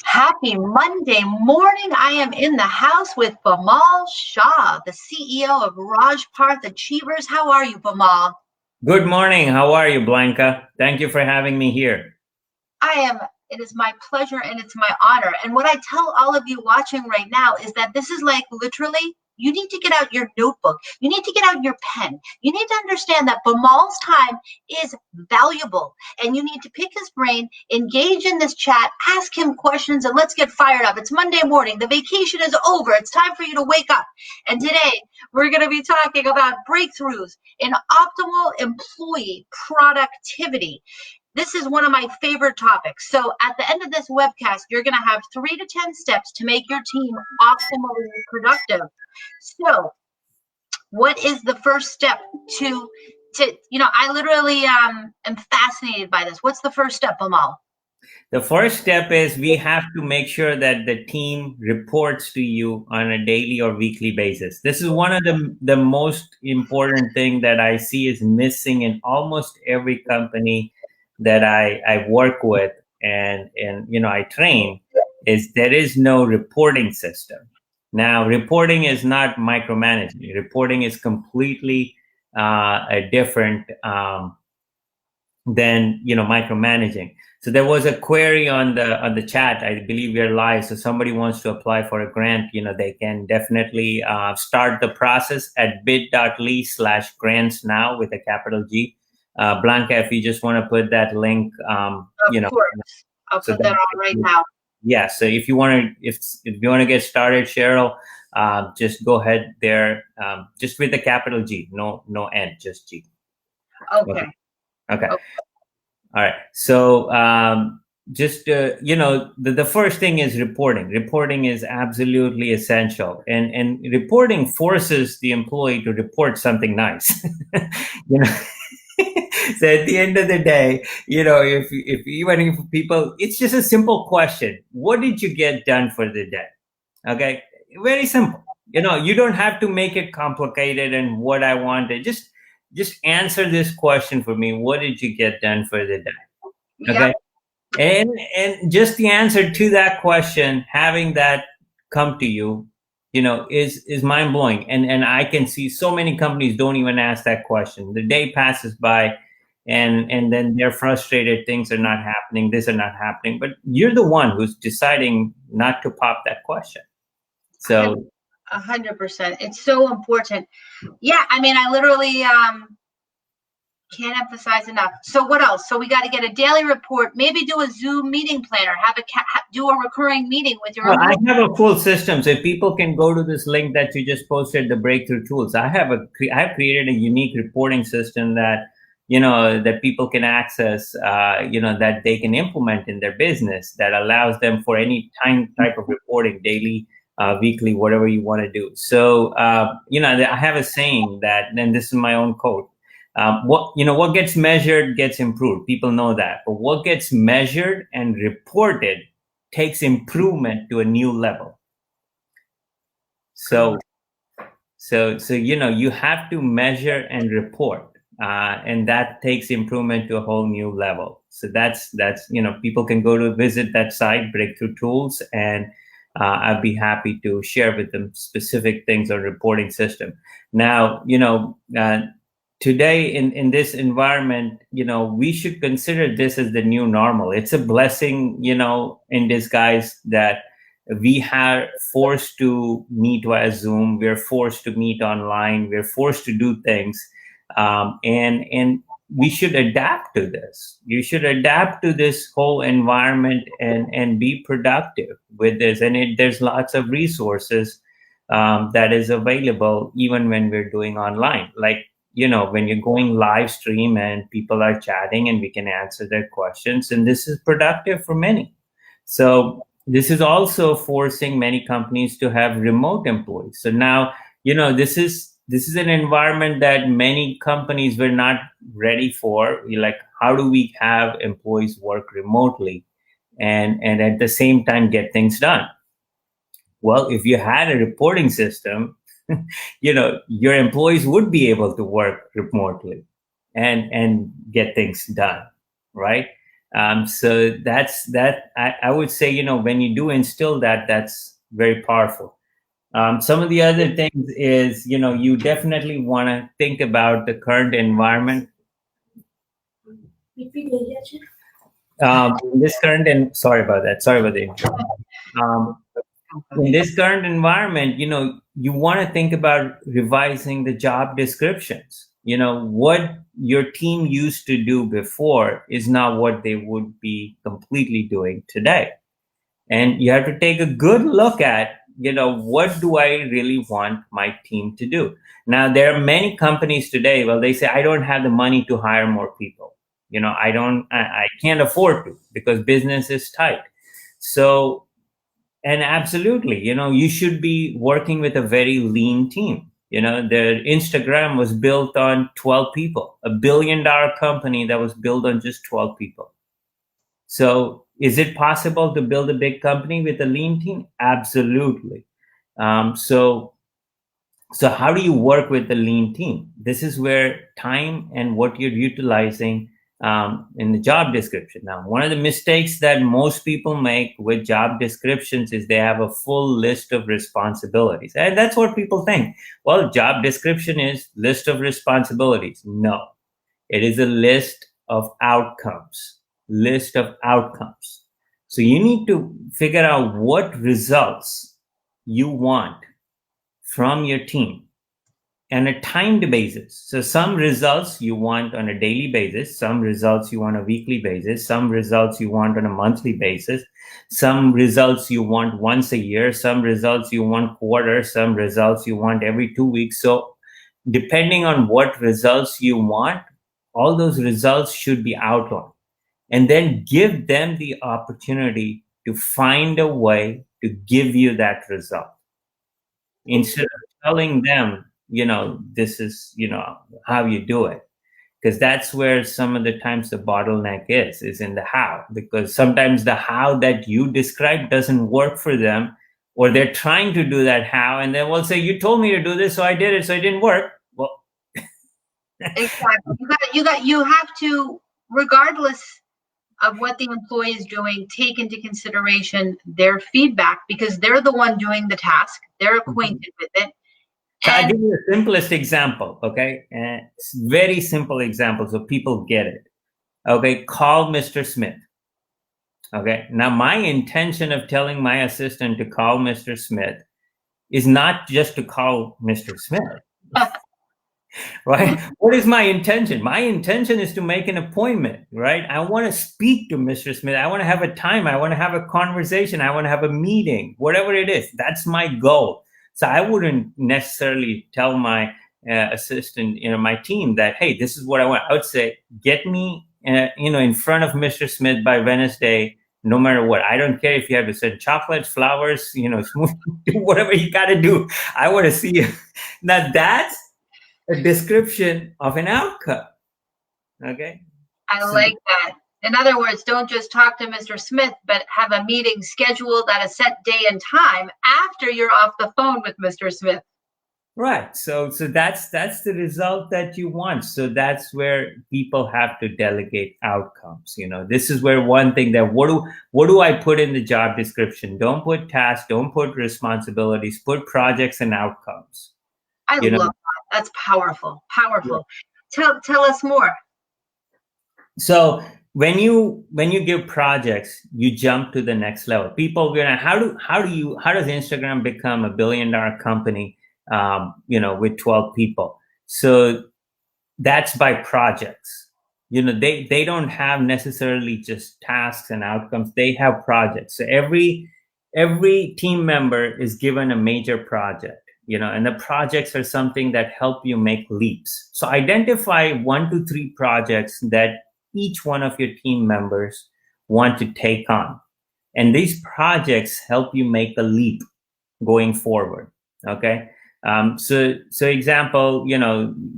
Happy Monday morning. I am in the house with Bamal Shah, the CEO of Rajparth Achievers. How are you, Bamal? Good morning. How are you, Blanca? Thank you for having me here. It is my pleasure and it's my honor. And what I tell all of you watching right now is that this is like literally, you need to get out your notebook. You need to get out your pen. You need to understand that Bamal's time is valuable and you need to pick his brain, engage in this chat, ask him questions, and let's get fired up. It's Monday morning. The vacation is over. It's time for you to wake up. And today we're going to be talking about breakthroughs in optimal employee productivity. This is one of my favorite topics. So at the end of this webcast, you're going to have 3 to 10 steps to make your team optimally productive. So what is the first step to I literally am fascinated by this. What's the first step, Amal? The first step is we have to make sure that the team reports to you on a daily or weekly basis. This is one of the most important thing that I see is missing in almost every company that I work with and I train is there is no reporting system. Now, reporting is not micromanaging. Reporting is completely a different than micromanaging. So there was a query on the chat. I believe we're live. So somebody wants to apply for a grant. They can definitely start the process at bit.ly/grants now with a capital G. Blanca, if you just want to put that link, of course, I'll put that on right now. Yeah. So if you want to get started, Cheryl, just go ahead there. Just with the capital G, no N, just G. Okay. Okay. All right. So the first thing is reporting. Reporting is absolutely essential, and reporting forces the employee to report something nice. So at the end of the day, if even if people, it's just a simple question: what did you get done for the day? Okay, very simple. You don't have to make it complicated. And what I wanted, just answer this question for me. What did you get done for the day? Okay. Yep. And just the answer to that question, having that come to you, is mind blowing. And I can see so many companies don't even ask that question. The day passes by and then they're frustrated. Things are not happening. This are not happening. But you're the one who's deciding not to pop that question. So 100%. It's so important. Yeah. I mean, I literally can't emphasize enough. So what else? So we got to get a daily report, maybe do a Zoom meeting planner, do a recurring meeting with your. Well, I have a full system. So if people can go to this link that you just posted, the breakthrough tools, I have created a unique reporting system that, that people can access, that they can implement in their business that allows them for any type of reporting, daily, weekly, whatever you want to do. So, I have a saying that, and this is my own quote. What gets measured gets improved. People know that, but what gets measured and reported takes improvement to a new level. So you have to measure and report, and that takes improvement to a whole new level. So that's people can go to visit that site, Breakthrough Tools, and I'd be happy to share with them specific things on reporting system. Now, today in this environment, we should consider this as the new normal. It's a blessing, in disguise that we are forced to meet via Zoom. We're forced to meet online. We're forced to do things. And we should adapt to this. You should adapt to this whole environment and be productive with this. And there's lots of resources that is available even when we're doing online. Like, when you're going live stream and people are chatting and we can answer their questions, and this is productive for many. So this is also forcing many companies to have remote employees. So now, this is an environment that many companies were not ready for. Like, how do we have employees work remotely and at the same time get things done? Well, if you had a reporting system, your employees would be able to work remotely and get things done, right? So that's that. I would say, when you do instill that, that's very powerful. Some of the other things is, you definitely want to think about the current environment. In this current and sorry about that. Sorry about the intro. Um, in this current environment, you want to think about revising the job descriptions. What your team used to do before is not what they would be completely doing today. And you have to take a good look at, what do I really want my team to do? Now, there are many companies today, well, they say, I don't have the money to hire more people. I can't afford to because business is tight. So, and absolutely, you should be working with a very lean team. The Instagram was built on 12 people, $1 billion company that was built on just 12 people. So is it possible to build a big company with a lean team? Absolutely. So how do you work with the lean team? This is where time and what you're utilizing in the job description. Now, one of the mistakes that most people make with job descriptions is they have a full list of responsibilities. And that's what people think. Well, job description is list of responsibilities. No, it is a list of outcomes. List of outcomes. So you need to figure out what results you want from your team on a timed basis. So some results you want on a daily basis, some results you want on a weekly basis, some results you want on a monthly basis, some results you want once a year, some results you want quarter, some results you want every 2 weeks. So depending on what results you want, all those results should be outlined. And then give them the opportunity to find a way to give you that result. Instead of telling them, this is, how you do it. Because that's where some of the times the bottleneck is in the how. Because sometimes the how that you describe doesn't work for them, or they're trying to do that how, and then we'll say, you told me to do this, so I did it, so it didn't work. Well, exactly. You have to, regardless of what the employee is doing, take into consideration their feedback because they're the one doing the task. They're acquainted with it. So I'll give you the simplest example, okay? And it's very simple example so people get it. Okay, call Mr. Smith. Okay, now my intention of telling my assistant to call Mr. Smith is not just to call Mr. Smith. Right? What is my intention? My intention is to make an appointment, right? I want to speak to Mr. Smith. I want to have a time. I want to have a conversation. I want to have a meeting, whatever it is. That's my goal. So I wouldn't necessarily tell my assistant, my team that, hey, this is what I want. I would say, get me, in front of Mr. Smith by Wednesday, no matter what. I don't care if you have to send chocolates, flowers, smoothie, whatever you got to do. I want to see you. Now that's a description of an outcome. Okay. I like that. In other words, don't just talk to Mr. Smith, but have a meeting scheduled at a set day and time after you're off the phone with Mr. Smith. Right. So that's the result that you want. So that's where people have to delegate outcomes. This is where one thing that what do I put in the job description? Don't put tasks, don't put responsibilities, put projects and outcomes. I love that. That's powerful. Powerful. Yeah. Tell us more. So when you give projects, you jump to the next level. People, how does Instagram become $1 billion company? With 12 people. So that's by projects. They don't have necessarily just tasks and outcomes. They have projects. So every team member is given a major project, and the projects are something that help you make leaps. So identify 1 to 3 projects that each one of your team members want to take on. And these projects help you make a leap going forward. Okay. So example,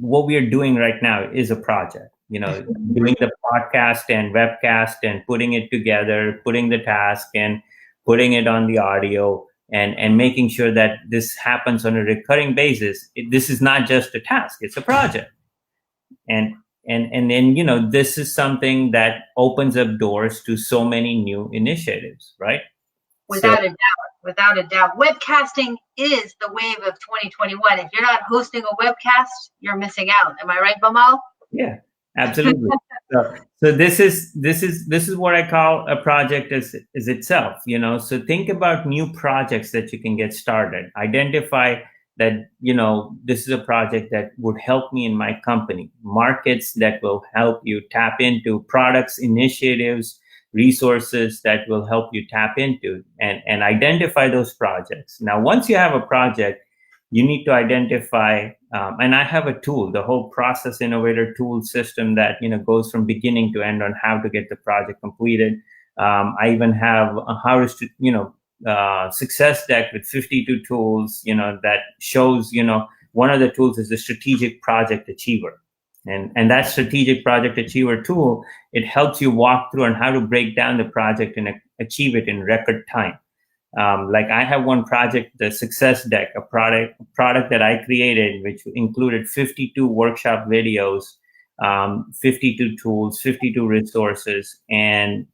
what we are doing right now is a project, doing the podcast and webcast and putting it together, putting the task and putting it on the audio and making sure that this happens on a recurring basis. This is not just a task, it's a project. And And then, you know, this is something that opens up doors to so many new initiatives, right? So Without a doubt. Without a doubt. Webcasting is the wave of 2021. If you're not hosting a webcast, you're missing out. Am I right, Bamal? yeah, absolutely. So this is what I call a project is itself, you know. So think about new projects that you can get started. Identify that, you know, this is a project that would help me in my company. Markets that will help you tap into, products, initiatives, resources that will help you tap into, and identify those projects. Now, once you have a project, you need to identify, and I have a tool, the whole process innovator tool system that, you know, goes from beginning to end on how to get the project completed. I even have a how to, you know, success deck with 52 tools, you know, that shows, you know, one of the tools is the strategic project achiever. And that strategic project achiever tool, it helps you walk through on how to break down the project and achieve it in record time. Like I have one project, the Success Deck, a product that I created, which included 52 workshop videos, 52 tools, 52 resources, and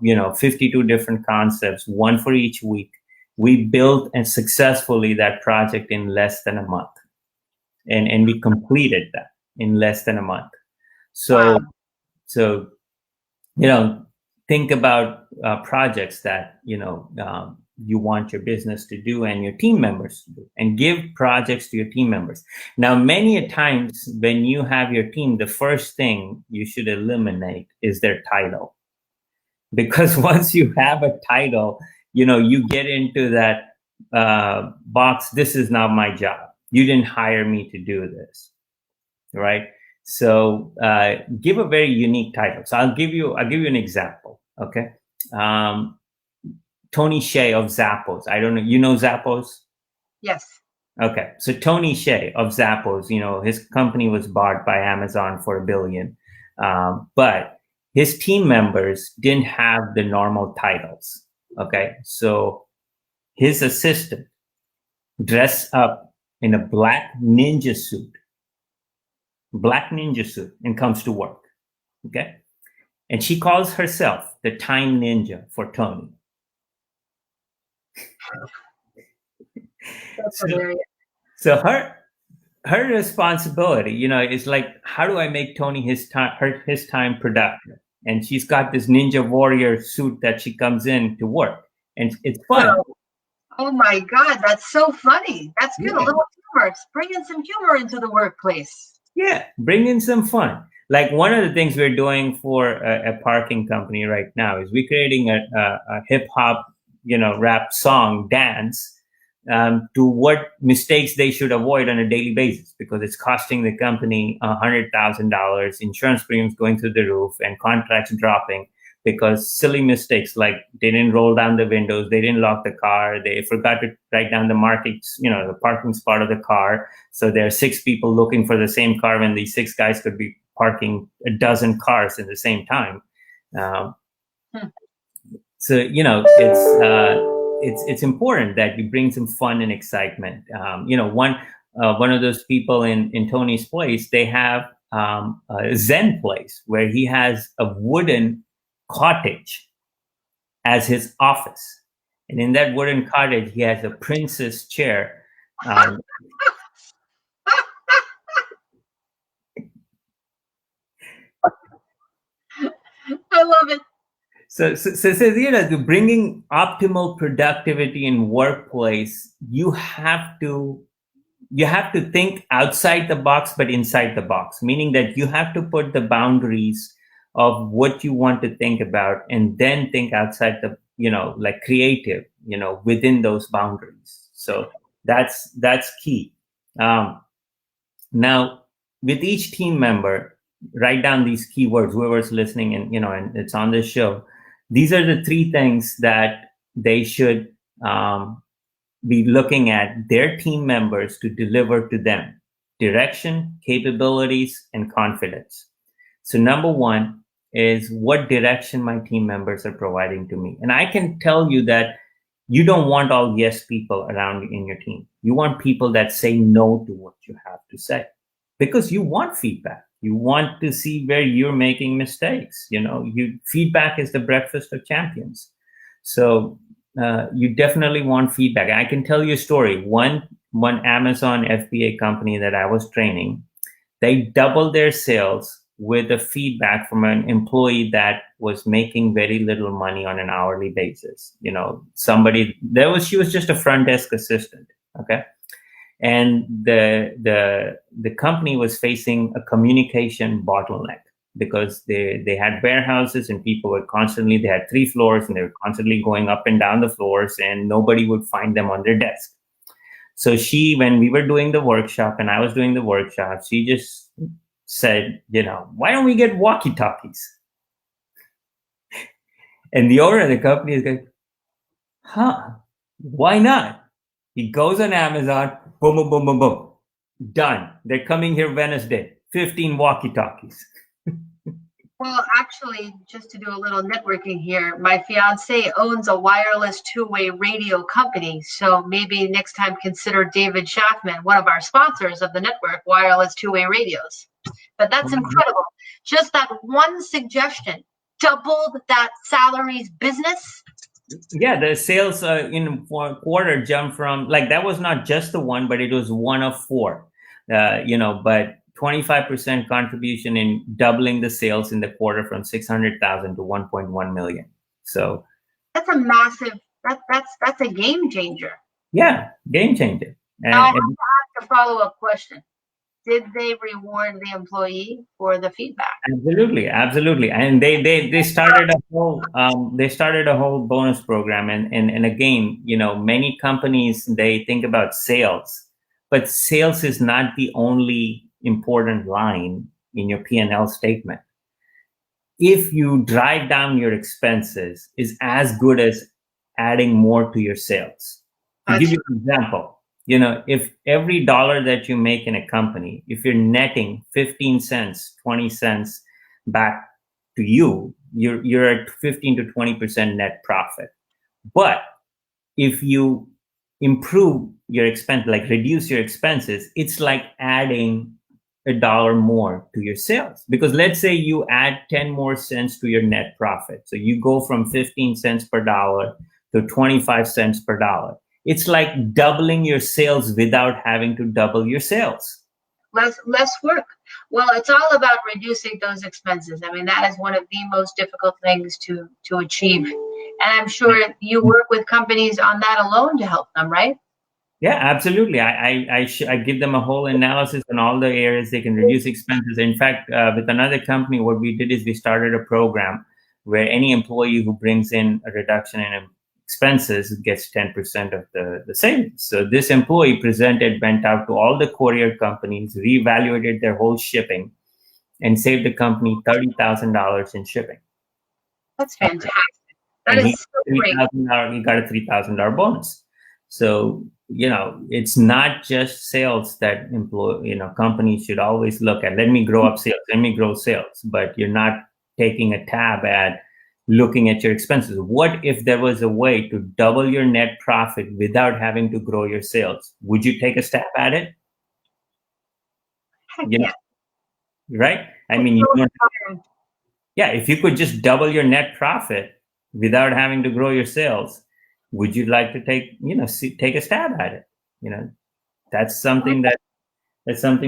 you know, 52 different concepts, one for each week. We built and successfully that project in less than a month, and we completed that in less than a month. So Wow. so you know, think about projects that, you know, you want your business to do and your team members to do, and give projects to your team members. Now, many a times when you have your team, the first thing you should eliminate is their title, because once you have a title, you know, you get into that box. This is not my job. You didn't hire me to do this, right? So give a very unique title. So I'll give you an example. Okay, Tony Hsieh of Zappos. I don't know. You know Zappos? Yes. Okay, so Tony Hsieh of Zappos. You know, his company was bought by Amazon for $1 billion, but his team members didn't have the normal titles. Okay, so his assistant dressed up in a black ninja suit and comes to work. Okay. And she calls herself the time ninja for Tony. That's hilarious. So her responsibility, you know, is like, how do I make Tony his time productive? And she's got this ninja warrior suit that she comes in to work, and it's fun. Oh my God, that's so funny. That's good. Yeah. A little humor. Bring in some humor into the workplace. Yeah, bring in some fun. Like one of the things we're doing for a parking company right now is we're creating a hip hop, you know, rap song dance to what mistakes they should avoid on a daily basis, because it's costing the company $100,000, insurance premiums going through the roof, and contracts dropping because silly mistakes like they didn't roll down the windows, they didn't lock the car, they forgot to write down the markings, you know, the parking spot of the car. So there are 6 people looking for the same car when these 6 guys could be parking a dozen cars at the same time. So, you know, it's important that you bring some fun and excitement. You know, one of those people in Tony's place, they have a Zen place where he has a wooden cottage as his office, and in that wooden cottage he has a princess chair. I love it. So you know, to bringing optimal productivity in workplace, you have to think outside the box but inside the box, meaning that you have to put the boundaries of what you want to think about, and then think outside the, you know, like creative, you know, within those boundaries. So that's key. Now, with each team member, write down these keywords, whoever's listening, and, you know, and it's on this show. These are the 3 things that they should be looking at their team members to deliver to them: direction, capabilities, and confidence. So number 1 is what direction my team members are providing to me. And I can tell you that you don't want all yes people around in your team. You want people that say no to what you have to say, because you want feedback. You want to see where you're making mistakes. Feedback is the breakfast of champions. So you definitely want feedback. I can tell you a story. One Amazon FBA company that I was training, they doubled their sales with the feedback from an employee that was making very little money on an hourly basis. She was just a front desk assistant. Okay. And the company was facing a communication bottleneck because they had warehouses and they had 3 floors and they were constantly going up and down the floors and nobody would find them on their desk. So when we were doing the workshop and I was doing the workshop, she just said, why don't we get walkie-talkies? And the owner of the company is like, why not? He goes on Amazon, boom, boom, boom, boom, boom. Done. They're coming here Wednesday. 15 walkie-talkies. Well, actually, just to do a little networking here, my fiance owns a wireless two-way radio company. So maybe next time consider David Schaffman, one of our sponsors of the network, Wireless Two-Way Radios. But that's incredible. Just that one suggestion doubled that salary's business. Yeah, the sales in quarter jumped from, that was not just the one, but it was one of 4, but 25% contribution in doubling the sales in the quarter from 600,000 to 1.1 million. So that's a massive, that's a game changer. Yeah, game changer. Now I have to ask a follow-up question. Did they reward the employee for the feedback? Absolutely. And they started a whole bonus program. And again, many companies, they think about sales, but sales is not the only important line in your P&L statement. If you drive down your expenses, is as good as adding more to your sales. To give you an example, if every dollar that you make in a company, if you're netting 15 cents, 20 cents back to you, you're at 15 to 20% net profit. But if you improve your expense, like reduce your expenses, it's like adding $1 more to your sales. Because let's say you add 10 more cents to your net profit. So you go from 15 cents per dollar to 25 cents per dollar. It's like doubling your sales without having to double your sales. Less work. Well, it's all about reducing those expenses. I mean, that is one of the most difficult things to achieve. And I'm sure you work with companies on that alone to help them, right? Yeah, absolutely. I give them a whole analysis on all the areas they can reduce expenses. In fact, with another company, what we did is we started a program where any employee who brings in a reduction in expenses gets 10% of the savings. So this employee went out to all the courier companies, reevaluated their whole shipping, and saved the company $30,000 in shipping. That's fantastic. That is so great. He got a $3,000 bonus. So, it's not just sales that companies should always look at. Let me grow sales, but you're not taking a tab at looking at your expenses. What if there was a way to double your net profit without having to grow your sales? Would you take a stab at it? Yeah. Right? I mean, if you could just double your net profit without having to grow your sales, would you like to take a stab at it? That's something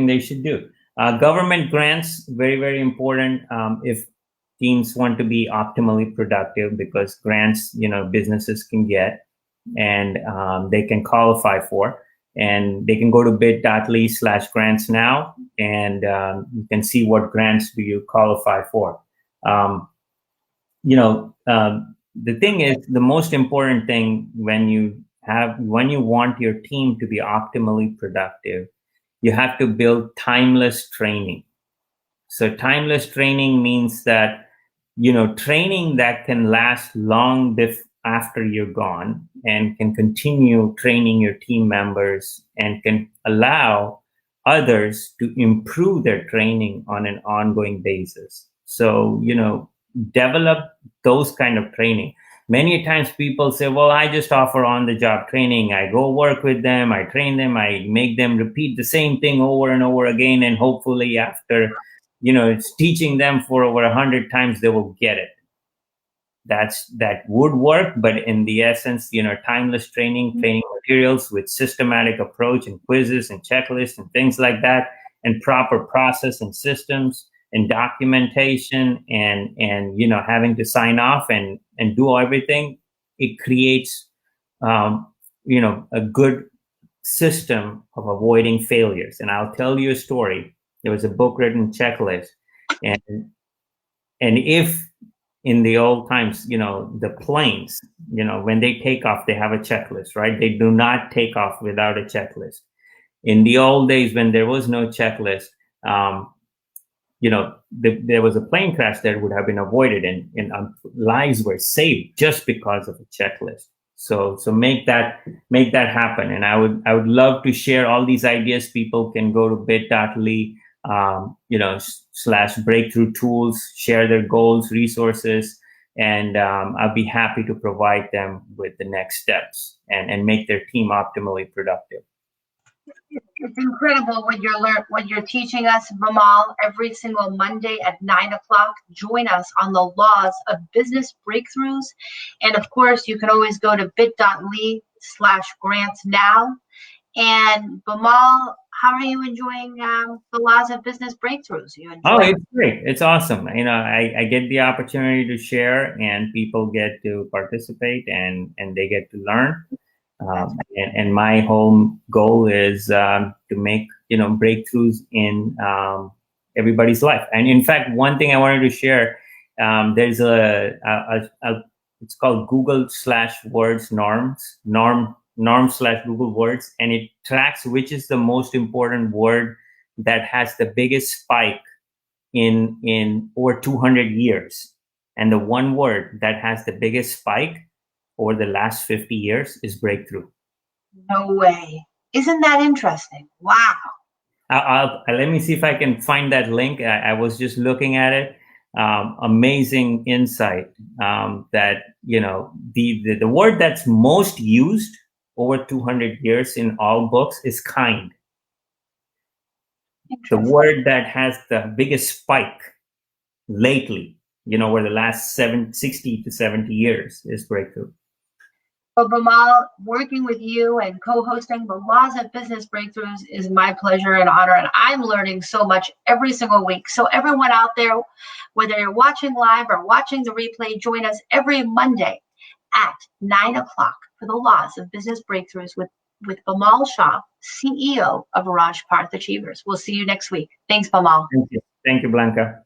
they should do. Government grants, very, very important. If teams want to be optimally productive, because grants, businesses can get and they can qualify for, and they can go to bit.ly/grants now, and you can see what grants do you qualify for. The thing is, the most important thing when you want your team to be optimally productive, you have to build timeless training. So timeless training means that, training that can last long after you're gone and can continue training your team members and can allow others to improve their training on an ongoing basis. So, develop those kind of training. Many times people say, well, I just offer on-the-job training. I go work with them, I train them, I make them repeat the same thing over and over again. And hopefully after it's teaching them for over 100 times, they will get it. That would work, but in the essence, timeless training materials with systematic approach and quizzes and checklists and things like that, and proper process and systems and documentation and having to sign off and do everything, it creates a good system of avoiding failures. And I'll tell you a story. There was a book written, checklist, and if in the old times, the planes, when they take off, they have a checklist, right? They do not take off without a checklist. In the old days, when there was no checklist, there was a plane crash that would have been avoided, and lives were saved just because of a checklist. So make that happen. And I would love to share all these ideas. People can go to bit.ly, /breakthrough tools, share their goals, resources, and I'll be happy to provide them with the next steps and make their team optimally productive. It's incredible what you're teaching us, Bimal, every single Monday at 9 o'clock. Join us on the laws of business breakthroughs. And of course, you can always go to bit.ly/grants now. And Bimal, how are you enjoying the laws of business breakthroughs? It's great. It's awesome. I get the opportunity to share, and people get to participate, and they get to learn. And my whole goal is to make breakthroughs in everybody's life. And in fact, one thing I wanted to share, there's it's called Google/Words norm/Google Words, and it tracks which is the most important word that has the biggest spike in over 200 years. And the one word that has the biggest spike over the last 50 years is breakthrough. No way. Isn't that interesting? Wow. Let me see if I can find that link. I was just looking at it. Amazing insight that, the word that's most used over 200 years in all books is kind. The word that has the biggest spike lately, over the last 60 to 70 years is breakthrough. Well, Bimal, working with you and co-hosting the Laws of Business Breakthroughs is my pleasure and honor, and I'm learning so much every single week. So everyone out there, whether you're watching live or watching the replay, join us every Monday at 9 o'clock for the Laws of Business Breakthroughs with Bimal Shah, CEO of Raj Parth Achievers. We'll see you next week. Thanks, Bimal. Thank you. Thank you, Blanca.